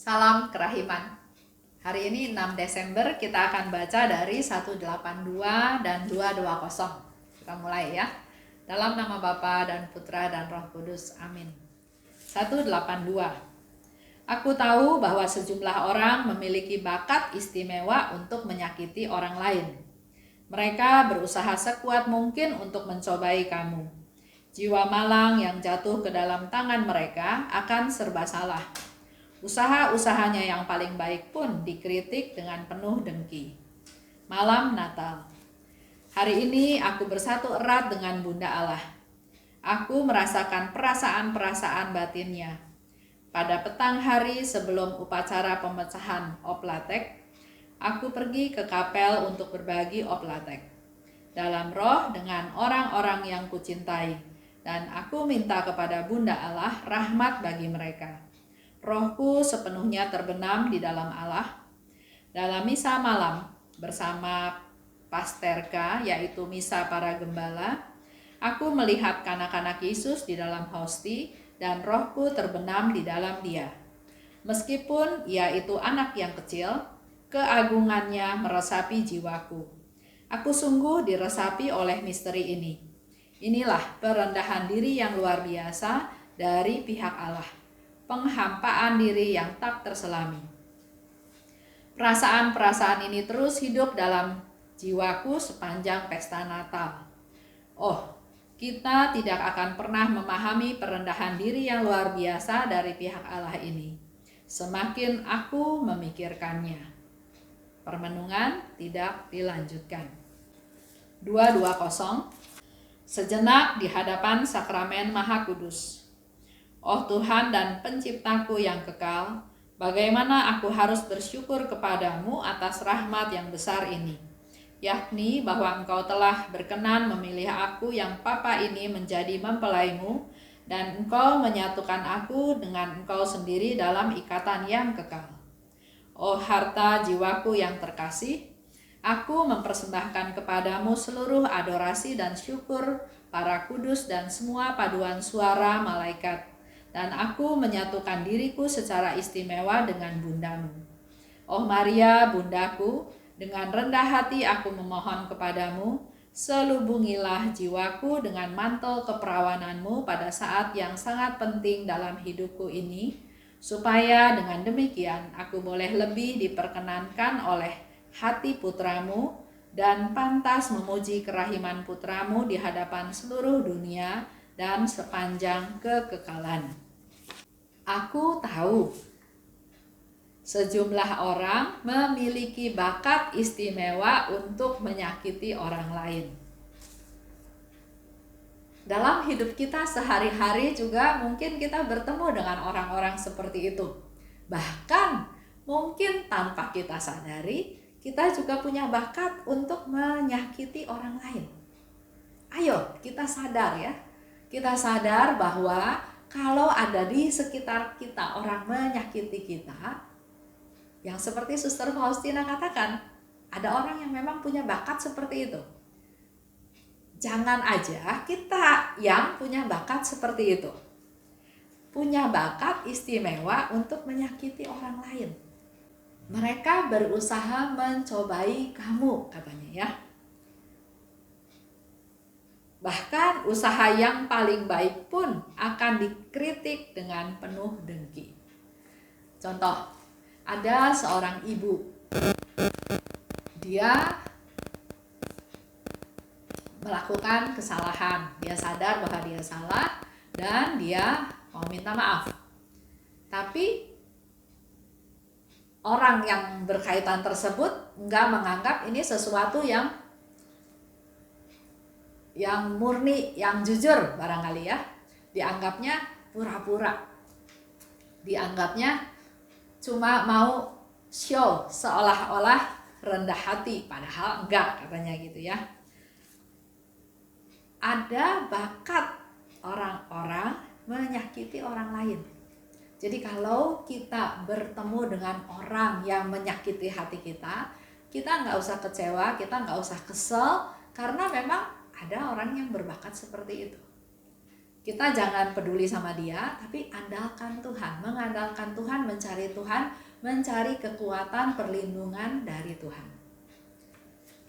Salam kerahiman. Hari ini 6 Desember kita akan baca dari 182 dan 220. Kita mulai ya. Dalam nama Bapa dan Putra dan Roh Kudus. Amin. 182. Aku tahu bahwa sejumlah orang memiliki bakat istimewa untuk menyakiti orang lain. Mereka berusaha sekuat mungkin untuk mencobai kamu. Jiwa malang yang jatuh ke dalam tangan mereka akan serba salah. Usaha-usahanya yang paling baik pun dikritik dengan penuh dengki. Malam Natal. Hari ini aku bersatu erat dengan Bunda Allah. Aku merasakan perasaan-perasaan batinnya. Pada petang hari sebelum upacara pemecahan oplatek, aku pergi ke kapel untuk berbagi oplatek. Dalam roh dengan orang-orang yang kucintai. Dan aku minta kepada Bunda Allah rahmat bagi mereka. Rohku sepenuhnya terbenam di dalam Allah. Dalam misa malam bersama Pasterka, yaitu misa para gembala, aku melihat kanak-kanak Yesus di dalam hosti dan rohku terbenam di dalam dia. Meskipun ia itu anak yang kecil, keagungannya meresapi jiwaku. Aku sungguh diresapi oleh misteri ini. Inilah perendahan diri yang luar biasa dari pihak Allah. Penghampaan diri yang tak terselami. Perasaan-perasaan ini terus hidup dalam jiwaku sepanjang pesta Natal. Oh, kita tidak akan pernah memahami perendahan diri yang luar biasa dari pihak Allah ini. Semakin aku memikirkannya. Permenungan tidak dilanjutkan. 220. Sejenak di hadapan sakramen Maha Kudus. Oh Tuhan dan penciptaku yang kekal, bagaimana aku harus bersyukur kepadamu atas rahmat yang besar ini, yakni bahwa Engkau telah berkenan memilih aku yang papa ini menjadi mempelaimu, dan Engkau menyatukan aku dengan Engkau sendiri dalam ikatan yang kekal. Oh harta jiwaku yang terkasih, aku mempersembahkan kepadamu seluruh adorasi dan syukur para kudus dan semua paduan suara malaikat. Dan aku menyatukan diriku secara istimewa dengan bundamu. Oh Maria, bundaku, dengan rendah hati aku memohon kepadamu, selubungilah jiwaku dengan mantel keperawananmu pada saat yang sangat penting dalam hidupku ini, supaya dengan demikian aku boleh lebih diperkenankan oleh hati putramu dan pantas memuji kerahiman putramu di hadapan seluruh dunia dan sepanjang kekekalan. Aku tahu sejumlah orang memiliki bakat istimewa untuk menyakiti orang lain. Dalam hidup kita sehari-hari juga mungkin kita bertemu dengan orang-orang seperti itu. Bahkan mungkin tanpa kita sadari, kita juga punya bakat untuk menyakiti orang lain. Ayo kita sadar ya. Kita sadar bahwa kalau ada di sekitar kita orang menyakiti kita, yang seperti Suster Faustina katakan, ada orang yang memang punya bakat seperti itu. Jangan aja kita yang punya bakat seperti itu. Punya bakat istimewa untuk menyakiti orang lain. Mereka berusaha mencobai kamu, katanya ya. Bahkan usaha yang paling baik pun akan dikritik dengan penuh dengki. Contoh, ada seorang ibu. Dia melakukan kesalahan. Dia sadar bahwa dia salah dan dia mau minta maaf. Tapi orang yang berkaitan tersebut enggak menganggap ini sesuatu yang murni, yang jujur barangkali ya. Dianggapnya pura-pura. Dianggapnya cuma mau show seolah-olah rendah hati, padahal enggak, katanya gitu ya. Ada bakat orang-orang menyakiti orang lain. Jadi kalau kita bertemu dengan orang yang menyakiti hati kita nggak usah kecewa, kita nggak usah kesel, karena memang ada orang yang berbakat seperti itu. Kita jangan peduli sama dia, tapi andalkan Tuhan, mengandalkan Tuhan, mencari Tuhan, mencari kekuatan perlindungan dari Tuhan.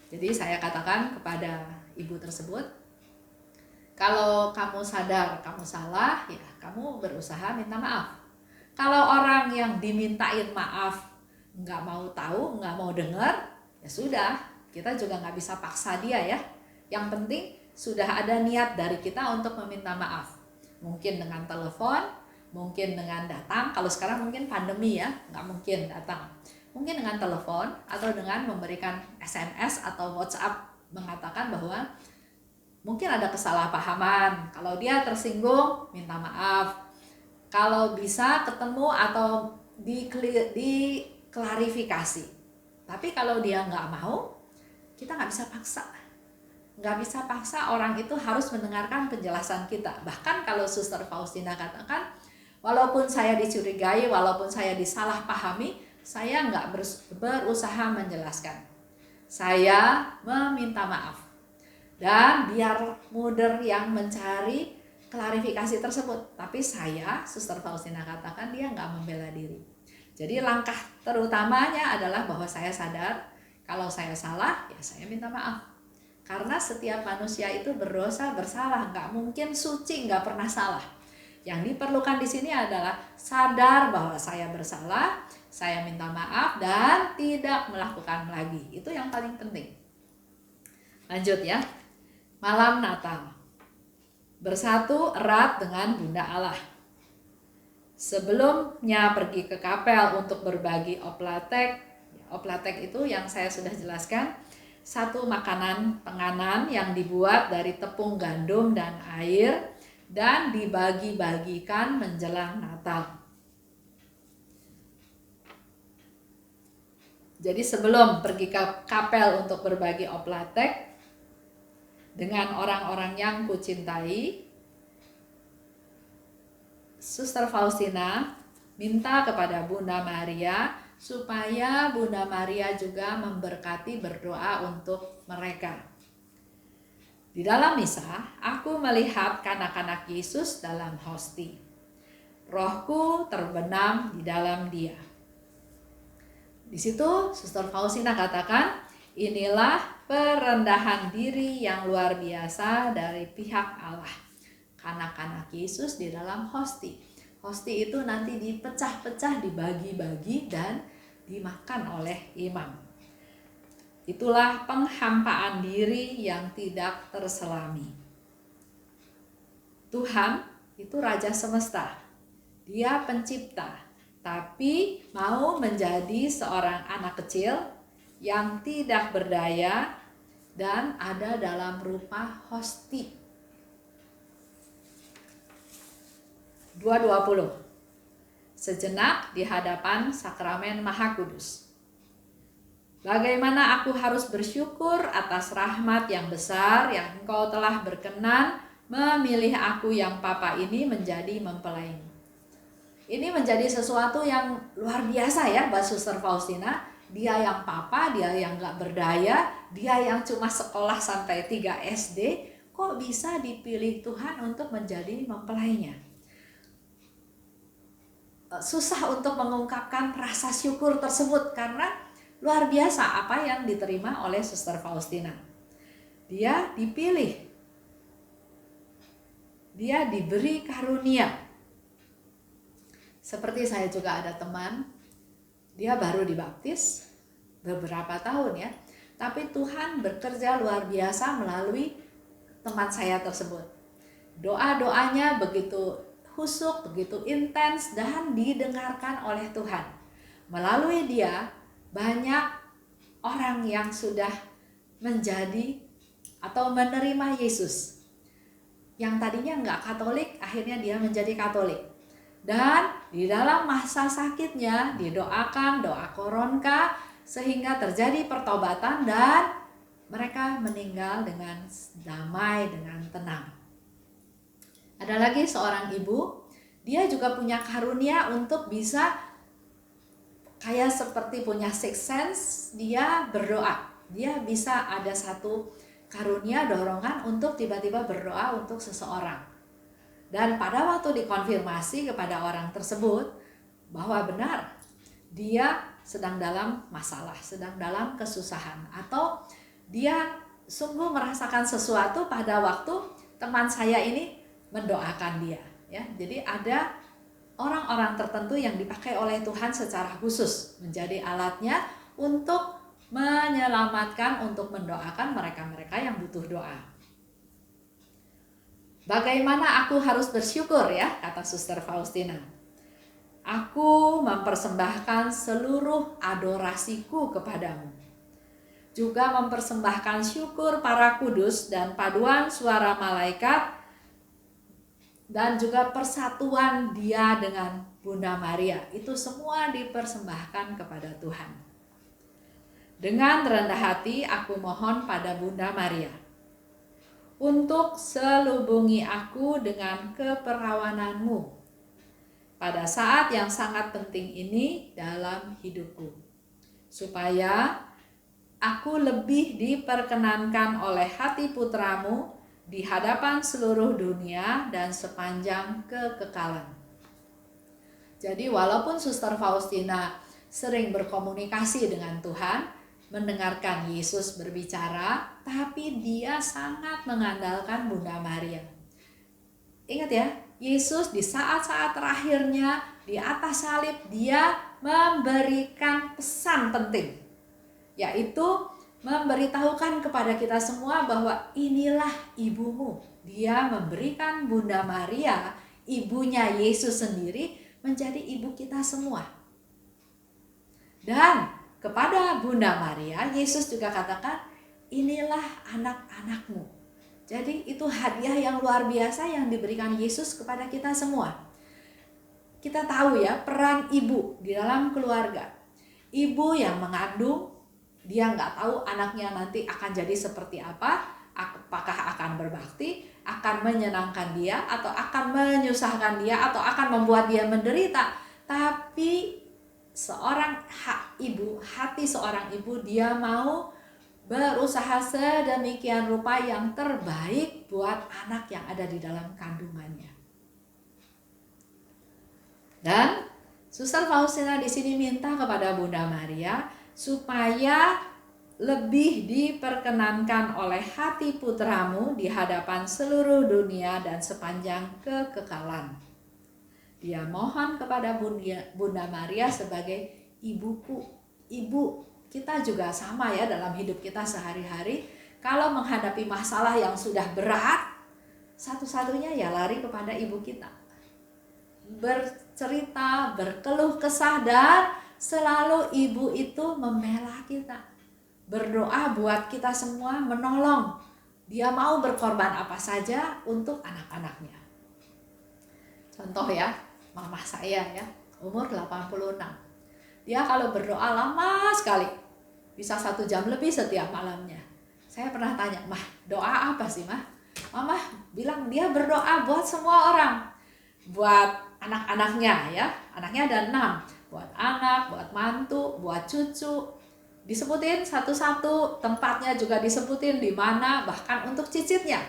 Jadi saya katakan kepada ibu tersebut, kalau kamu sadar kamu salah, ya kamu berusaha minta maaf. Kalau orang yang dimintain maaf nggak mau tahu, nggak mau dengar, ya sudah, kita juga nggak bisa paksa dia ya. Yang penting sudah ada niat dari kita untuk meminta maaf. Mungkin dengan telepon, mungkin dengan datang. Kalau sekarang mungkin pandemi ya, nggak mungkin datang. Mungkin dengan telepon atau dengan memberikan SMS atau WhatsApp mengatakan bahwa mungkin ada kesalahpahaman. Kalau dia tersinggung, minta maaf. Kalau bisa ketemu atau diklarifikasi. Tapi kalau dia nggak mau, kita nggak bisa paksa. Nggak bisa paksa orang itu harus mendengarkan penjelasan kita. Bahkan kalau Suster Faustina katakan, walaupun saya dicurigai, walaupun saya disalahpahami, saya nggak berusaha menjelaskan. Saya meminta maaf. Dan biar mudah yang mencari klarifikasi tersebut. Tapi saya, Suster Faustina katakan, dia nggak membela diri. Jadi langkah terutamanya adalah bahwa saya sadar, kalau saya salah, ya saya minta maaf. Karena setiap manusia itu berdosa, bersalah, nggak mungkin suci, nggak pernah salah. Yang diperlukan di sini adalah sadar bahwa saya bersalah, saya minta maaf dan tidak melakukan lagi. Itu yang paling penting. Lanjut ya. Malam Natal. Bersatu erat dengan Bunda Allah. Sebelumnya pergi ke kapel untuk berbagi oplatek. Oplatek itu yang saya sudah jelaskan, satu makanan penganan yang dibuat dari tepung gandum dan air dan dibagi-bagikan menjelang Natal. Jadi sebelum pergi ke kapel untuk berbagi oplatek dengan orang-orang yang kucintai, Suster Faustina minta kepada Bunda Maria supaya Bunda Maria juga memberkati, berdoa untuk mereka. Di dalam misa, aku melihat kanak-kanak Yesus dalam hosti. Rohku terbenam di dalam dia. Di situ Suster Faustina katakan, inilah perendahan diri yang luar biasa dari pihak Allah. Kanak-kanak Yesus di dalam hosti. Hosti itu nanti dipecah-pecah, dibagi-bagi dan dimakan oleh imam. Itulah penghampaan diri yang tidak terselami. Tuhan itu Raja Semesta. Dia pencipta, tapi mau menjadi seorang anak kecil yang tidak berdaya dan ada dalam rupa hosti. 2:20. Sejenak di hadapan sakramen Maha Kudus. Bagaimana aku harus bersyukur atas rahmat yang besar yang Engkau telah berkenan memilih aku yang papa ini menjadi mempelaimu. Ini menjadi sesuatu yang luar biasa ya buat Suster Faustina. Dia yang papa, dia yang gak berdaya, dia yang cuma sekolah sampai 3 SD, kok bisa dipilih Tuhan untuk menjadi mempelainya? Susah untuk mengungkapkan rasa syukur tersebut karena luar biasa apa yang diterima oleh Suster Faustina. Dia dipilih, dia diberi karunia. Seperti saya juga ada teman, dia baru dibaptis beberapa tahun ya, tapi Tuhan bekerja luar biasa melalui teman saya tersebut. Doa-doanya begitu khusyuk, begitu intens dan didengarkan oleh Tuhan. Melalui dia banyak orang yang sudah menjadi atau menerima Yesus. Yang tadinya nggak Katolik, akhirnya dia menjadi Katolik. Dan di dalam masa sakitnya didoakan doa koronka sehingga terjadi pertobatan dan mereka meninggal dengan damai, dengan tenang. Ada lagi seorang ibu, dia juga punya karunia untuk bisa kayak seperti punya sixth sense, dia berdoa. Dia bisa ada satu karunia dorongan untuk tiba-tiba berdoa untuk seseorang. Dan pada waktu dikonfirmasi kepada orang tersebut bahwa benar dia sedang dalam masalah, sedang dalam kesusahan, atau dia sungguh merasakan sesuatu pada waktu teman saya ini mendoakan dia, ya. Jadi ada orang-orang tertentu yang dipakai oleh Tuhan secara khusus menjadi alatnya untuk menyelamatkan, untuk mendoakan mereka-mereka yang butuh doa. Bagaimana aku harus bersyukur, ya, kata Suster Faustina. Aku mempersembahkan seluruh adorasiku kepadamu. Juga mempersembahkan syukur para kudus dan paduan suara malaikat, dan juga persatuan dia dengan Bunda Maria. Itu semua dipersembahkan kepada Tuhan. Dengan rendah hati aku mohon pada Bunda Maria untuk selubungi aku dengan keperawananmu pada saat yang sangat penting ini dalam hidupku, supaya aku lebih diperkenankan oleh hati putramu di hadapan seluruh dunia dan sepanjang kekekalan. Jadi walaupun Suster Faustina sering berkomunikasi dengan Tuhan, mendengarkan Yesus berbicara, tapi dia sangat mengandalkan Bunda Maria. Ingat ya, Yesus di saat-saat terakhirnya di atas salib, dia memberikan pesan penting, yaitu memberitahukan kepada kita semua bahwa inilah ibumu. Dia memberikan Bunda Maria, ibunya Yesus sendiri, menjadi ibu kita semua. Dan kepada Bunda Maria, Yesus juga katakan, inilah anak-anakmu. Jadi itu hadiah yang luar biasa yang diberikan Yesus kepada kita semua. Kita tahu ya, peran ibu di dalam keluarga. Ibu yang mengandung, dia nggak tahu anaknya nanti akan jadi seperti apa, apakah akan berbakti, akan menyenangkan dia, atau akan menyusahkan dia, atau akan membuat dia menderita. Tapi hati seorang ibu, dia mau berusaha sedemikian rupa yang terbaik buat anak yang ada di dalam kandungannya. Dan Suster Faustina di sini minta kepada Bunda Maria supaya lebih diperkenankan oleh hati putramu di hadapan seluruh dunia dan sepanjang kekekalan. Dia mohon kepada Bunda Maria sebagai ibuku. Ibu kita juga sama ya dalam hidup kita sehari-hari. Kalau menghadapi masalah yang sudah berat, satu-satunya ya lari kepada ibu kita. Bercerita, berkeluh kesah, dan selalu ibu itu membela kita. Berdoa buat kita semua, menolong. Dia mau berkorban apa saja untuk anak-anaknya. Contoh ya, mama saya ya, umur 86. Dia kalau berdoa lama sekali, bisa 1 jam lebih setiap malamnya. Saya pernah tanya, "Mah, doa apa sih, Mah?" Mama bilang dia berdoa buat semua orang. Buat anak-anaknya ya, anaknya ada 6. Buat anak, buat mantu, buat cucu. Disebutin satu-satu, tempatnya juga disebutin di mana, bahkan untuk cicitnya.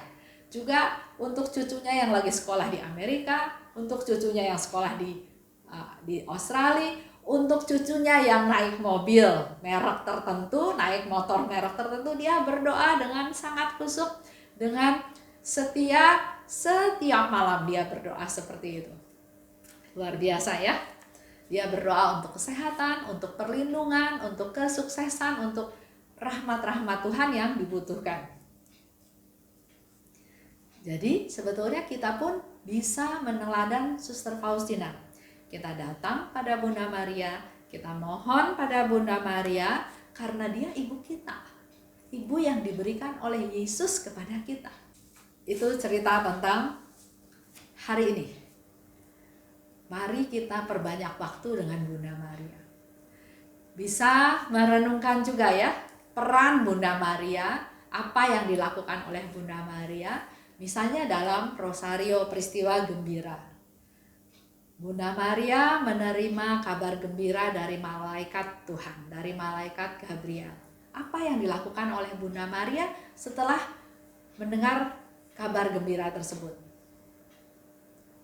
Juga untuk cucunya yang lagi sekolah di Amerika, untuk cucunya yang sekolah di Australia, untuk cucunya yang naik mobil merek tertentu, naik motor merek tertentu, dia berdoa dengan sangat khusyuk, dengan setia, setiap malam dia berdoa seperti itu. Luar biasa ya. Dia berdoa untuk kesehatan, untuk perlindungan, untuk kesuksesan, untuk rahmat-rahmat Tuhan yang dibutuhkan. Jadi sebetulnya kita pun bisa meneladan Suster Faustina. Kita datang pada Bunda Maria, kita mohon pada Bunda Maria karena dia ibu kita. Ibu yang diberikan oleh Yesus kepada kita. Itu cerita tentang hari ini. Mari kita perbanyak waktu dengan Bunda Maria. Bisa merenungkan juga ya peran Bunda Maria, apa yang dilakukan oleh Bunda Maria, misalnya dalam Rosario Peristiwa Gembira. Bunda Maria menerima kabar gembira dari malaikat Tuhan, dari malaikat Gabriel. Apa yang dilakukan oleh Bunda Maria setelah mendengar kabar gembira tersebut?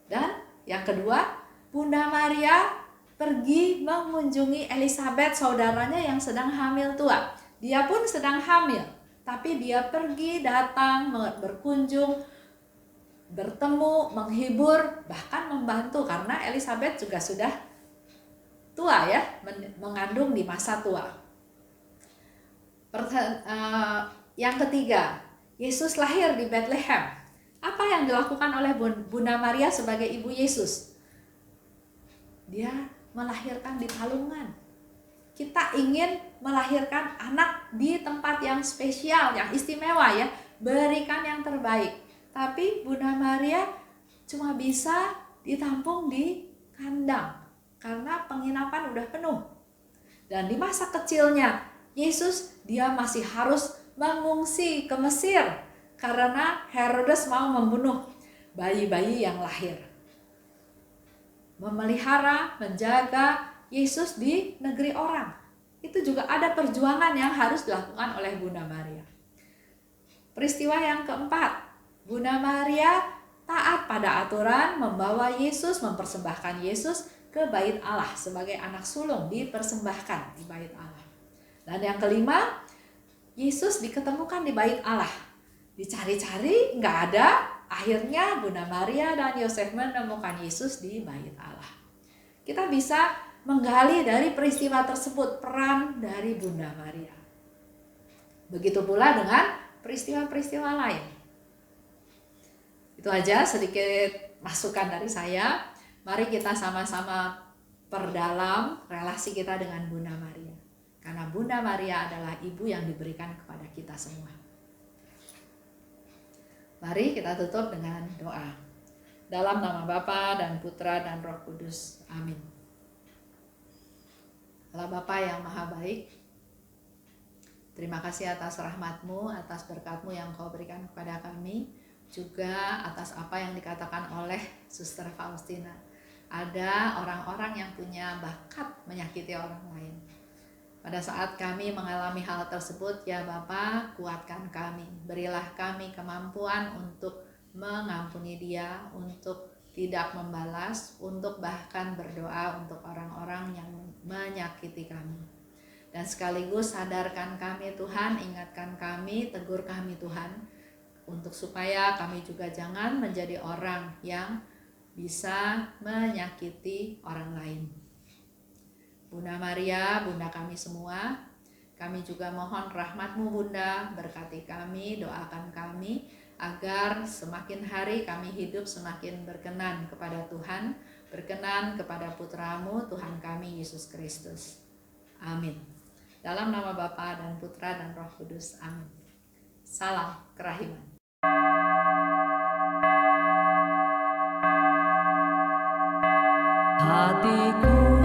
Dan yang kedua, Bunda Maria pergi mengunjungi Elizabeth, saudaranya yang sedang hamil tua. Dia pun sedang hamil, tapi dia pergi, datang, berkunjung, bertemu, menghibur, bahkan membantu, karena Elizabeth juga sudah tua ya, mengandung di masa tua. Yang ketiga, Yesus lahir di Bethlehem. Apa yang dilakukan oleh Bunda Maria sebagai ibu Yesus? Dia melahirkan di palungan. Kita ingin melahirkan anak di tempat yang spesial, yang istimewa ya, berikan yang terbaik. Tapi Bunda Maria cuma bisa ditampung di kandang karena penginapan udah penuh. Dan di masa kecilnya Yesus, dia masih harus mengungsi ke Mesir karena Herodes mau membunuh bayi-bayi yang lahir. Memelihara, menjaga Yesus di negeri orang, itu juga ada perjuangan yang harus dilakukan oleh Bunda Maria. Peristiwa yang keempat, Bunda Maria taat pada aturan membawa Yesus, mempersembahkan Yesus ke Bait Allah sebagai anak sulung, dipersembahkan di Bait Allah. Dan yang kelima, Yesus diketemukan di Bait Allah. Dicari-cari nggak ada, akhirnya Bunda Maria dan Yosef menemukan Yesus di Bait Allah. Kita bisa menggali dari peristiwa tersebut peran dari Bunda Maria. Begitu pula dengan peristiwa-peristiwa lain. Itu aja sedikit masukan dari saya. Mari kita sama-sama perdalam relasi kita dengan Bunda Maria. Karena Bunda Maria adalah ibu yang diberikan kepada kita semua. Mari kita tutup dengan doa. Dalam nama Bapa dan Putra dan Roh Kudus. Amin. Allah Bapa yang Maha Baik, terima kasih atas rahmat-Mu, atas berkat-Mu yang Kau berikan kepada kami, juga atas apa yang dikatakan oleh Suster Faustina. Ada orang-orang yang punya bakat menyakiti orang lain. Pada saat kami mengalami hal tersebut, ya Bapa, kuatkan kami. Berilah kami kemampuan untuk mengampuni dia, untuk tidak membalas, untuk bahkan berdoa untuk orang-orang yang menyakiti kami. Dan sekaligus sadarkan kami Tuhan, ingatkan kami, tegur kami Tuhan, untuk supaya kami juga jangan menjadi orang yang bisa menyakiti orang lain. Bunda Maria, Bunda kami semua, kami juga mohon rahmat-Mu Bunda, berkati kami, doakan kami, agar semakin hari kami hidup semakin berkenan kepada Tuhan, berkenan kepada Putra-Mu, Tuhan kami Yesus Kristus. Amin. Dalam nama Bapa dan Putra dan Roh Kudus. Amin. Salam kerahiman. Hatiku